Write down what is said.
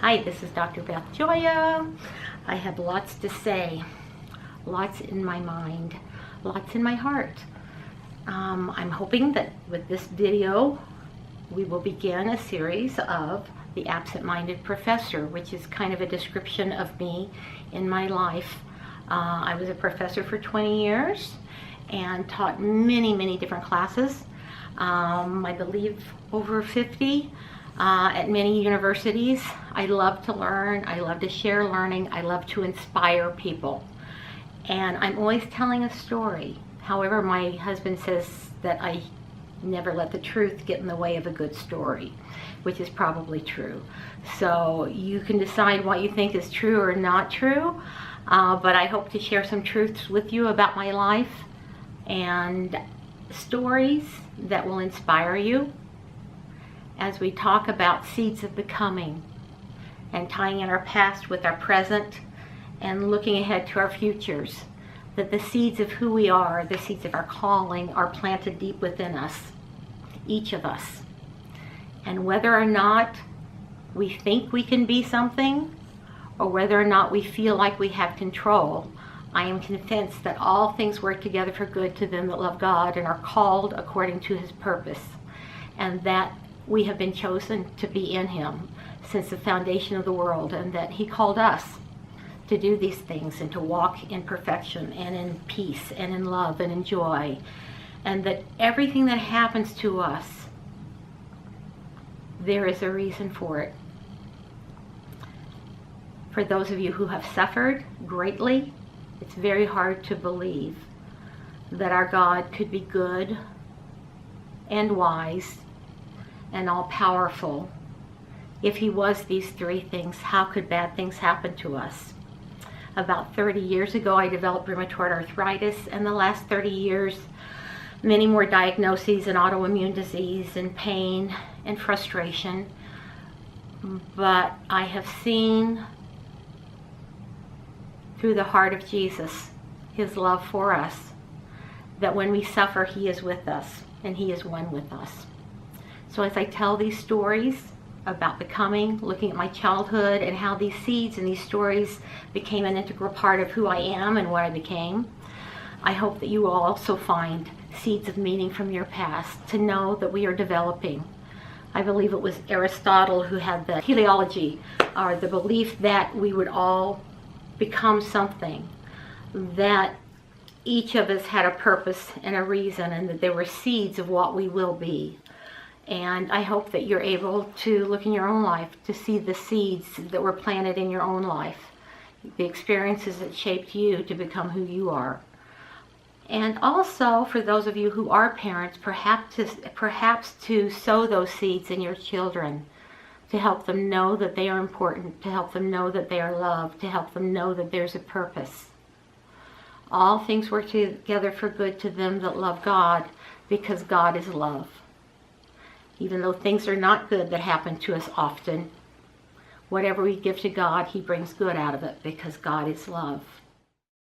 Hi, this is Dr. Beth Gioia. I have lots to say, lots in my mind, lots in my heart. I'm hoping that with this video, we will begin a series of The Absent-Minded Professor, which is kind of a description of me in my life. I was a professor for 20 years and taught many different classes. I believe over 50. At many universities. I love to learn, I love to share learning, I love to inspire people. And I'm always telling a story. However, my husband says that I never let the truth get in the way of a good story, which is probably true. So you can decide what you think is true or not true, but I hope to share some truths with you about my life and stories that will inspire you, as we talk about seeds of becoming and tying in our past with our present and looking ahead to our futures, that the seeds of who we are, the seeds of our calling, are planted deep within us, each of us. And whether or not we think we can be something, or whether or not we feel like we have control, I am convinced that all things work together for good to them that love God and are called according to His purpose, and that we have been chosen to be in Him since the foundation of the world, and that He called us to do these things and to walk in perfection and in peace and in love and in joy, and that everything that happens to us, there is a reason for it. For those of you who have suffered greatly, it's very hard to believe that our God could be good and wise and all-powerful. If He was these three things, how could bad things happen to us? About 30 years ago, I developed rheumatoid arthritis, and the last 30 years, many more diagnoses and autoimmune disease and pain and frustration. But I have seen through the heart of Jesus, His love for us, that when we suffer, He is with us and He is one with us. So as I tell these stories about becoming, looking at my childhood and how these seeds and these stories became an integral part of who I am and what I became, I hope that you will also find seeds of meaning from your past, to know that we are developing. I believe it was Aristotle who had the teleology, or the belief that we would all become something, that each of us had a purpose and a reason, and that there were seeds of what we will be. And I hope that you're able to look in your own life to see the seeds that were planted in your own life, the experiences that shaped you to become who you are. And also, for those of you who are parents, perhaps to sow those seeds in your children, to help them know that they are important, to help them know that they are loved, to help them know that there's a purpose. All things work together for good to them that love God, because God is love. Even though things are not good that happen to us often, whatever we give to God, He brings good out of it, because God is love.